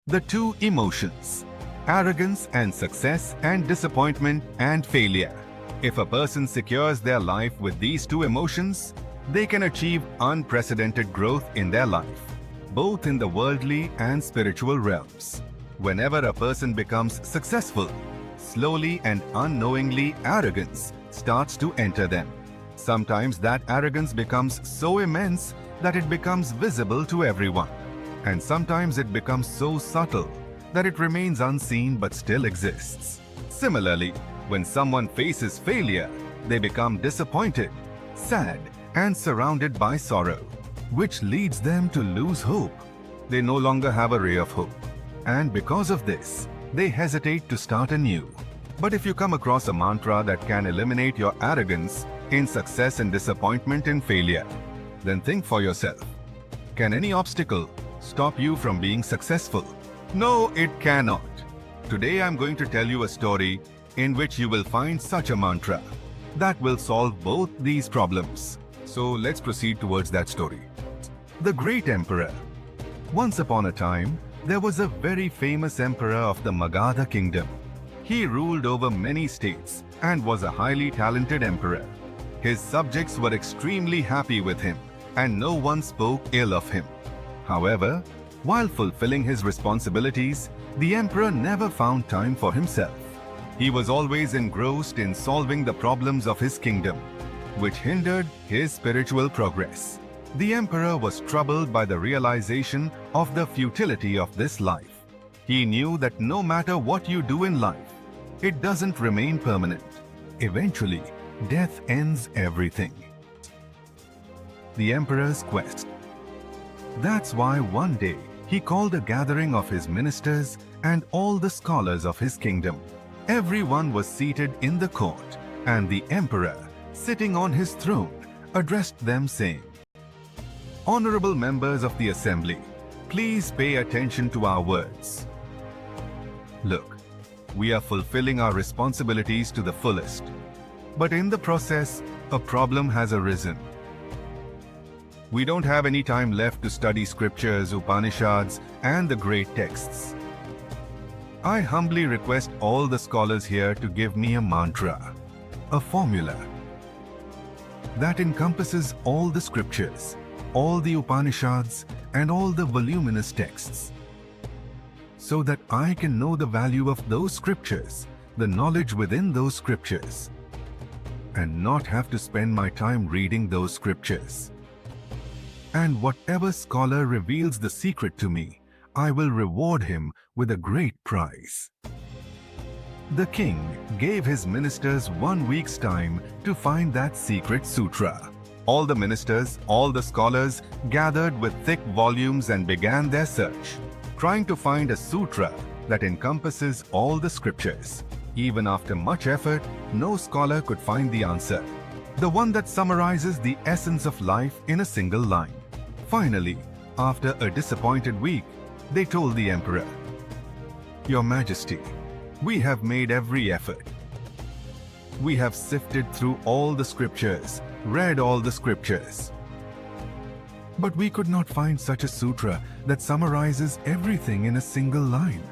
The two emotions, arrogance and success, and disappointment and failure. If a person secures their life with these two emotions, they can achieve unprecedented growth in their life, both in the worldly and spiritual realms. Whenever a person becomes successful, slowly and unknowingly arrogance starts to enter them. Sometimes that arrogance becomes so immense that it becomes visible to everyone. And sometimes it becomes so subtle that it remains unseen but still exists. Similarly, when someone faces failure, they become disappointed, sad, and surrounded by sorrow, which leads them to lose hope. They no longer have a ray of hope. And because of this, they hesitate to start anew. But if you come across a mantra that can eliminate your arrogance in success and disappointment and failure, then think for yourself. Can any obstacle stop you from being successful? No, it cannot. Today I'm going to tell you a story in which you will find such a mantra that will solve both these problems. So let's proceed towards that story. The Great Emperor. Once upon a time, there was a very famous emperor of the Magadha Kingdom. He ruled over many states and was a highly talented emperor. His subjects were extremely happy with him, and no one spoke ill of him. However, while fulfilling his responsibilities, the emperor never found time for himself. He was always engrossed in solving the problems of his kingdom, which hindered his spiritual progress. The emperor was troubled by the realization of the futility of this life. He knew that no matter what you do in life, it doesn't remain permanent. Eventually, death ends everything. The emperor's quest. That's why one day he called a gathering of his ministers and all the scholars of his kingdom. Everyone was seated in the court, and the emperor, sitting on his throne, addressed them saying, "Honorable members of the assembly, please pay attention to our words. Look, we are fulfilling our responsibilities to the fullest, but in the process, a problem has arisen. We don't have any time left to study scriptures, Upanishads, and the great texts. I humbly request all the scholars here to give me a mantra, a formula that encompasses all the scriptures, all the Upanishads, and all the voluminous texts, so that I can know the value of those scriptures, the knowledge within those scriptures, and not have to spend my time reading those scriptures. And whatever scholar reveals the secret to me, I will reward him with a great prize." The king gave his ministers 1 week's time to find that secret sutra. All the ministers, all the scholars gathered with thick volumes and began their search, trying to find a sutra that encompasses all the scriptures. Even after much effort, no scholar could find the answer, the one that summarizes the essence of life in a single line. Finally, after a disappointed week, they told the emperor, "Your Majesty, we have made every effort. We have sifted through all the scriptures, read all the scriptures, but we could not find such a sutra that summarizes everything in a single line.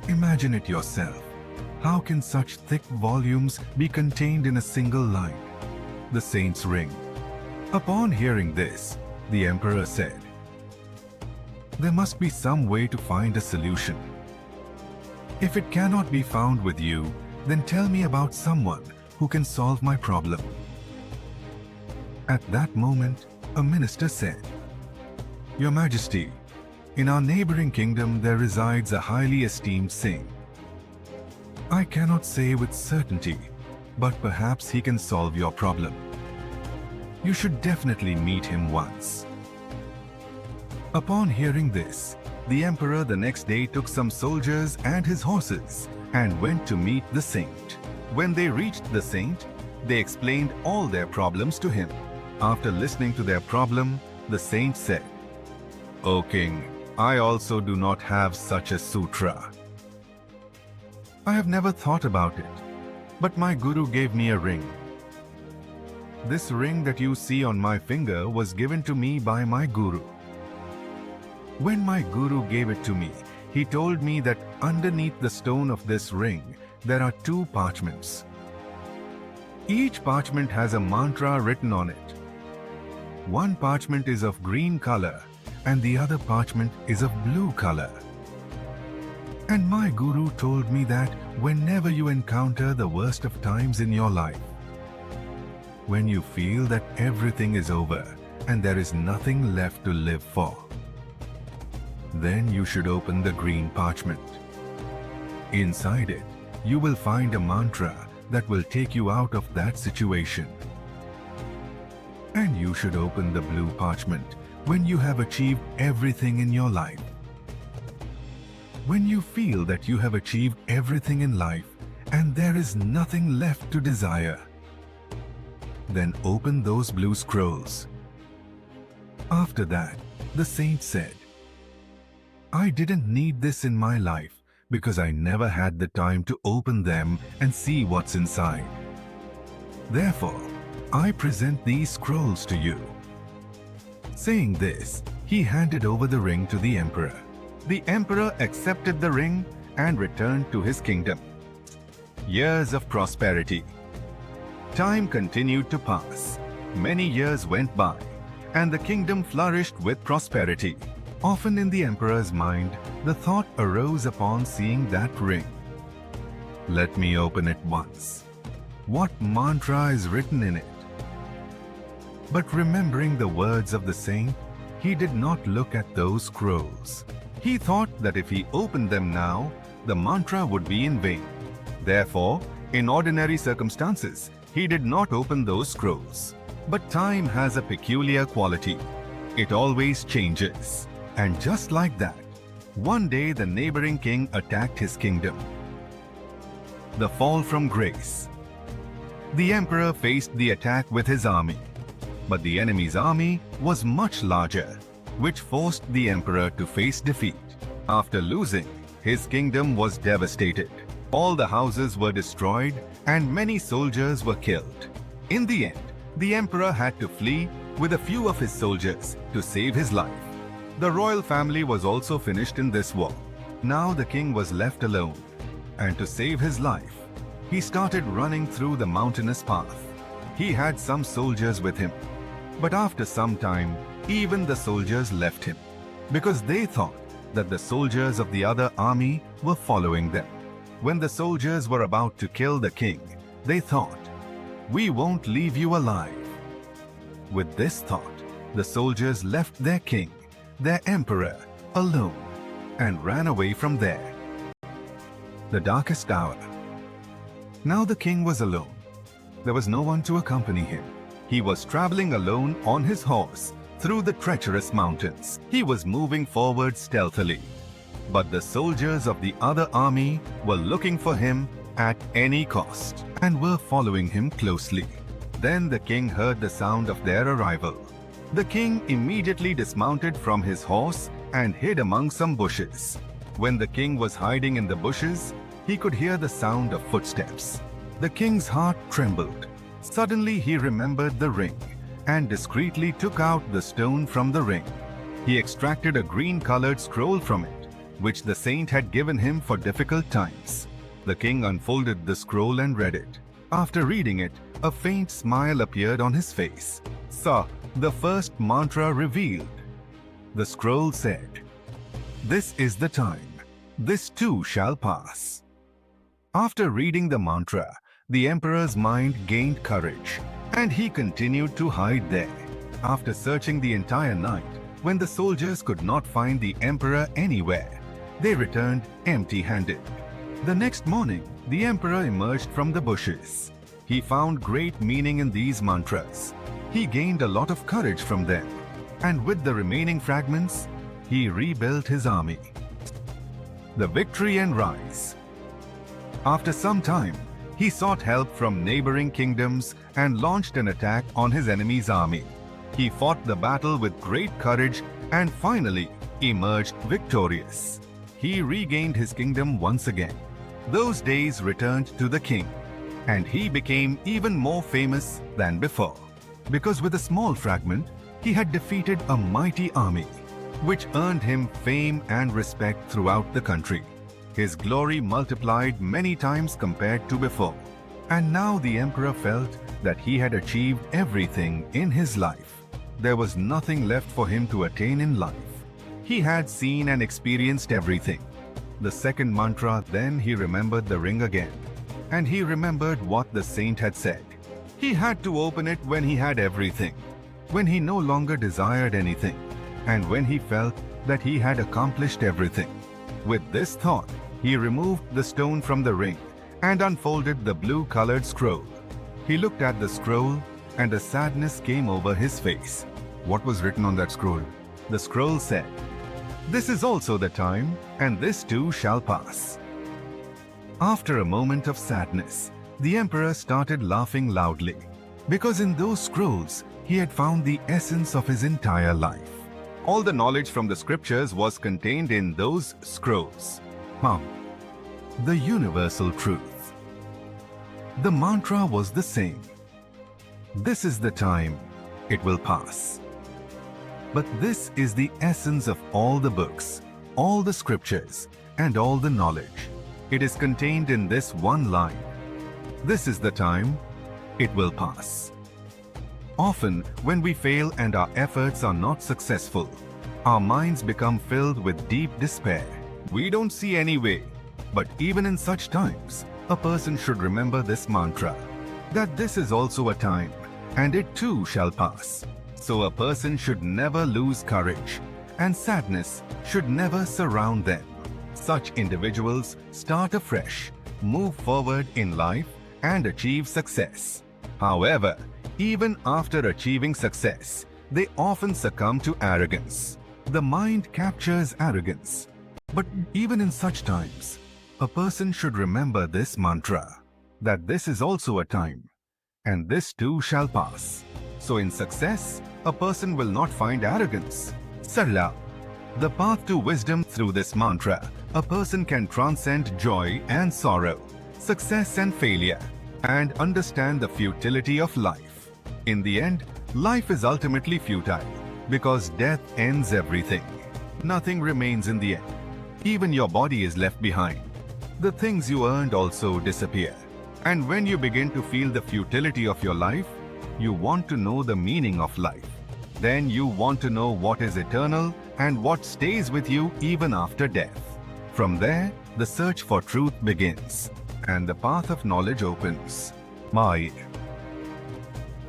Imagine it yourself. How can such thick volumes be contained in a single line?" The saints ring. Upon hearing this, the emperor said, "There must be some way to find a solution. If it cannot be found with you, then tell me about someone who can solve my problem." At that moment, a minister said, "Your Majesty, in our neighboring kingdom there resides a highly esteemed saint. I cannot say with certainty, but perhaps he can solve your problem. You should definitely meet him once." Upon hearing this, the emperor the next day took some soldiers and his horses and went to meet the saint. When they reached the saint, they explained all their problems to him. After listening to their problem, the saint said, "O king, I also do not have such a sutra. I have never thought about it, but my guru gave me a ring. This ring that you see on my finger was given to me by my guru. When my guru gave it to me, He told me that underneath the stone of this ring, there are 2 parchments. Each parchment has a mantra written on it. One parchment is of green color and the other parchment is of blue color. And my guru told me that whenever you encounter the worst of times in your life, when you feel that everything is over and there is nothing left to live for, then you should open the green parchment. Inside it, you will find a mantra that will take you out of that situation. And you should open the blue parchment when you have achieved everything in your life. When you feel that you have achieved everything in life and there is nothing left to desire, then open those blue scrolls. After that, the saint said, I didn't need this in my life because I never had the time to open them and see what's inside. Therefore, I present these scrolls to you. Saying this, he handed over the ring to the emperor. The emperor accepted the ring and returned to his kingdom. Years of prosperity. Time continued to pass. Many years went by, and the kingdom flourished with prosperity. Often in the emperor's mind, the thought arose upon seeing that ring. Let me open it once. What mantra is written in it? But remembering the words of the saint, he did not look at those scrolls. He thought that if he opened them now, the mantra would be in vain. Therefore, in ordinary circumstances, he did not open those scrolls. But time has a peculiar quality. It always changes. And just like that, one day the neighboring king attacked his kingdom. The fall from grace. The emperor faced the attack with his army. But the enemy's army was much larger, which forced the emperor to face defeat. After losing, his kingdom was devastated. All the houses were destroyed and many soldiers were killed. In the end, the emperor had to flee with a few of his soldiers to save his life. The royal family was also finished in this war. Now the king was left alone, and to save his life, he started running through the mountainous path. He had some soldiers with him, but after some time, even the soldiers left him, because they thought that the soldiers of the other army were following them. When the soldiers were about to kill the king, they thought, "We won't leave you alive." With this thought, the soldiers left their king, their emperor, alone and ran away from there. The darkest hour. Now the king was alone. There was no one to accompany him. He was traveling alone on his horse through the treacherous mountains. He was moving forward stealthily. But the soldiers of the other army were looking for him at any cost and were following him closely. Then the king heard the sound of their arrival. The king immediately dismounted from his horse and hid among some bushes. When the king was hiding in the bushes, he could hear the sound of footsteps. The king's heart trembled. Suddenly he remembered the ring and discreetly took out the stone from the ring. He extracted a green-colored scroll from it, which the saint had given him for difficult times. The king unfolded the scroll and read it. After reading it, a faint smile appeared on his face. Saw the first mantra revealed. The scroll said, "This is the time. This too shall pass." After reading the mantra, the emperor's mind gained courage, and he continued to hide there. After searching the entire night, when the soldiers could not find the emperor anywhere, they returned empty-handed. The next morning, the emperor emerged from the bushes. He found great meaning in these mantras. He gained a lot of courage from them, and with the remaining fragments, he rebuilt his army. The victory and rise. After some time, he sought help from neighboring kingdoms and launched an attack on his enemy's army. He fought the battle with great courage and finally emerged victorious. He regained his kingdom once again. Those days returned to the king, and he became even more famous than before. Because with a small fragment, he had defeated a mighty army. which earned him fame and respect throughout the country. His glory multiplied many times compared to before, and now the emperor felt that he had achieved everything in his life. There was nothing left for him to attain in life. He had seen and experienced everything. The second mantra, then he remembered the ring again, and he remembered what the saint had said. He had to open it when he had everything, when he no longer desired anything, and when he felt that he had accomplished everything. With this thought, he removed the stone from the ring and unfolded the blue-colored scroll. He looked at the scroll, and a sadness came over his face. What was written on that scroll? The scroll said, "This is also the time, and this too shall pass." After a moment of sadness, the emperor started laughing loudly, because in those scrolls he had found the essence of his entire life. All the knowledge from the scriptures was contained in those scrolls. The universal truth. The mantra was the same. This is the time, it will pass. But this is the essence of all the books, all the scriptures, and all the knowledge. It is contained in this one line. This is the time, it will pass. Often, when we fail and our efforts are not successful, our minds become filled with deep despair. We don't see any way. But even in such times, a person should remember this mantra, that this is also a time, and it too shall pass. So a person should never lose courage, and sadness should never surround them. Such individuals start afresh, move forward in life, and achieve success. However, even after achieving success, they often succumb to arrogance. The mind captures arrogance. But even in such times, a person should remember this mantra, that this is also a time, and this too shall pass. So in success, a person will not find arrogance. Sarla, the path to wisdom. Through this mantra, a person can transcend joy and sorrow, success and failure, and understand the futility of life. In the end, life is ultimately futile, because death ends everything. Nothing remains in the end. Even your body is left behind. The things you earned also disappear. And when you begin to feel the futility of your life, you want to know the meaning of life. Then you want to know what is eternal and what stays with you even after death. From there, the search for truth begins, and the path of knowledge opens. My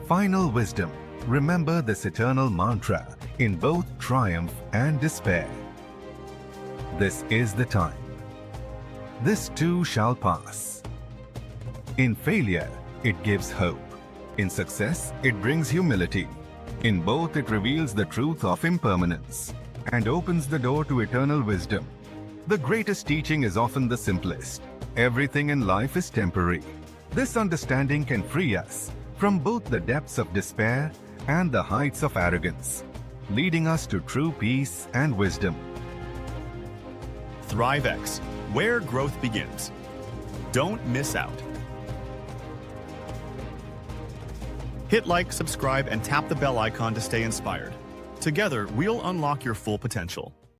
final wisdom. Remember this eternal mantra in both triumph and despair. This is the time. This too shall pass. In failure, it gives hope. In success, it brings humility. In both, it reveals the truth of impermanence and opens the door to eternal wisdom. The greatest teaching is often the simplest. Everything in life is temporary. This understanding can free us from both the depths of despair and the heights of arrogance, leading us to true peace and wisdom. ThriveX, where growth begins. Don't miss out. Hit like, subscribe, and tap the bell icon to stay inspired. Together, we'll unlock your full potential.